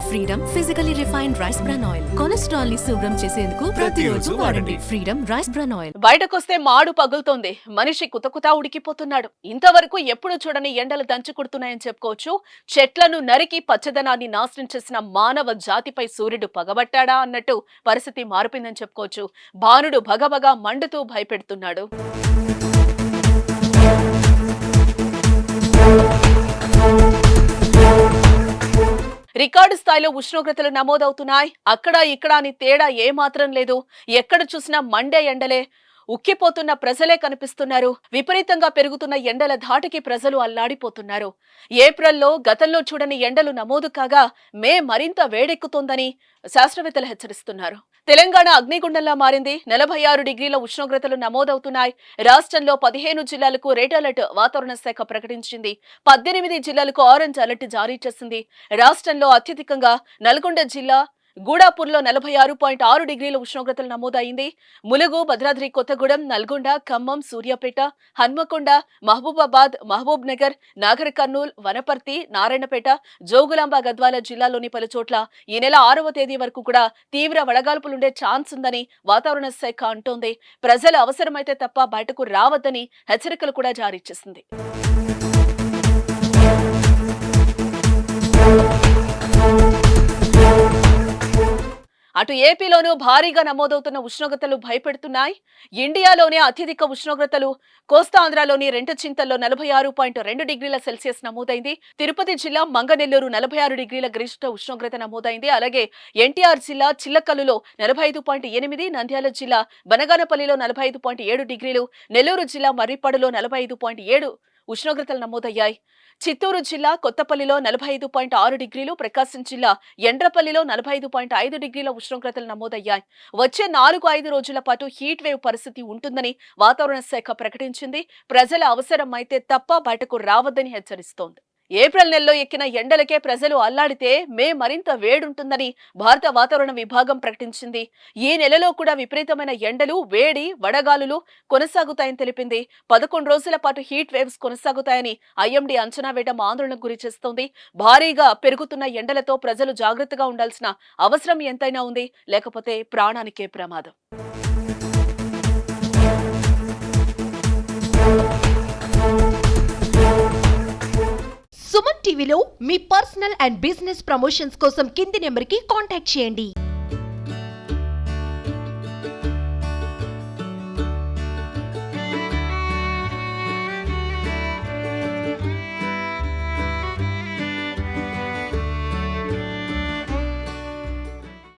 Freedom physically refined rice bran oil cholesterol ని శుభ్రం చేసేందుకు ప్రతిరోజు వాడండి ఫ్రీడమ్ రైస్ బ్రాన్ ఆయిల్. బయటకొస్తే మాడు పగులుతోంది, మనిషి కుతకుతా ఉడికిపోతున్నాడు. ఇంతవరకు ఎప్పుడు చూడని ఎండలు దంచుకుడుతున్నాయని చెప్పుకోవచ్చు. చెట్లను నరికి పచ్చదనాన్ని నాశనం చేసిన మానవ జాతిపై సూర్యుడు పగబట్టాడా అన్నట్టు పరిస్థితి మారిపోయిందని చెప్పుకోవచ్చు. భానుడు భగభగా మండుతూ భయపెడుతున్నాడు. రికార్డు స్థాయిలో ఉష్ణోగ్రతలు నమోదవుతున్నాయి. అక్కడ ఇక్కడ అని తేడా ఏమాత్రం లేదు. ఎక్కడ చూసినా మండే ఎండలే. ఉక్కిపోతున్న ప్రజలే కనిపిస్తున్నారు. విపరీతంగా పెరుగుతున్న ఎండల ధాటికి ప్రజలు అల్లాడిపోతున్నారు. ఏప్రిల్లో గతంలో చూడని ఎండలు నమోదు కాగా మే మరింత వేడెక్కుతోందని శాస్త్రవేత్తలు హెచ్చరిస్తున్నారు. తెలంగాణ అగ్నిగుండంలా మారింది. 46 డిగ్రీల ఉష్ణోగ్రతలు నమోదవుతున్నాయి. రాష్ట్రంలో 15 జిల్లాలకు రెడ్ అలర్ట్ వాతావరణ శాఖ ప్రకటించింది. 18 జిల్లాలకు ఆరెంజ్ అలర్ట్ జారీ చేసింది. రాష్ట్రంలో అత్యధికంగా నల్గొండ జిల్లా గూడాపూర్లో 46.6 డిగ్రీల ఉష్ణోగ్రతలు నమోదైంది. ములుగు, భద్రాద్రి కొత్తగూడెం, నల్గొండ, ఖమ్మం, సూర్యాపేట, హన్మకొండ, మహబూబాబాద్, మహబూబ్ నగర్, నాగర్ కర్నూల్, వనపర్తి, నారాయణపేట, జోగులాంబ, గద్వాల జిల్లాలోని పలుచోట్ల ఈ నెల 6వ తేదీ వరకు కూడా తీవ్ర వడగాల్పులుండే ఛాన్స్ ఉందని వాతావరణ శాఖ అంటోంది. ప్రజలు అవసరమైతే తప్ప బయటకు రావద్దని హెచ్చరికలు కూడా జారీ చేసింది. అటు ఏపీలోనూ భారీగా నమోదవుతున్న ఉష్ణోగ్రతలు భయపెడుతున్నాయి. ఇండియాలోనే అత్యధిక ఉష్ణోగ్రతలు కోస్తాంధ్రలోని రెంటచింతల్లో 46.2 డిగ్రీల సెల్సియస్ నమోదైంది. తిరుపతి జిల్లా మంగనెల్లూరు 46 డిగ్రీల గరిష్ట ఉష్ణోగ్రత నమోదైంది. అలాగే ఎన్టీఆర్ జిల్లా చిల్లకల్లులో 45.8, నంద్యాల జిల్లా బనగానపల్లిలో 45.7 డిగ్రీలు, నెల్లూరు జిల్లా మర్రిపాడులో 45.7 ఉష్ణోగ్రతలు నమోదయ్యాయి. చిత్తూరు జిల్లా కొత్తపల్లిలో 45.6 డిగ్రీలు, ప్రకాశం జిల్లా ఎండ్రపల్లిలో 45.5 డిగ్రీల ఉష్ణోగ్రతలు నమోదయ్యాయి. వచ్చే 4-5 రోజుల పాటు హీట్ వేవ్ పరిస్థితి ఉంటుందని వాతావరణ శాఖ ప్రకటించింది. ప్రజల అవసరం అయితే తప్ప బయటకు రావద్దని హెచ్చరిస్తోంది. ఏప్రిల్ నెలలో ఎక్కిన ఎండలకే ప్రజలు అల్లాడితే మే మరింత వేడుంటుందని భారత వాతావరణ విభాగం ప్రకటించింది. ఈ నెలలో కూడా విపరీతమైన ఎండలు, వేడి, వడగాలులు కొనసాగుతాయని తెలిపింది. 11 రోజుల పాటు హీట్ వేవ్స్ కొనసాగుతాయని ఐఎండీ అంచనా వేయడం ఆందోళనకు గురి చేస్తోంది. భారీగా పెరుగుతున్న ఎండలతో ప్రజలు జాగ్రత్తగా ఉండాల్సిన అవసరం ఎంతైనా ఉంది. లేకపోతే ప్రాణానికే ప్రమాదం. సుమన్ టీవీలో మీ పర్సనల్ అండ్ బిజినెస్ ప్రమోషన్స్ కోసం కింది నెంబర్కి కాంటాక్ట్ చేయండి.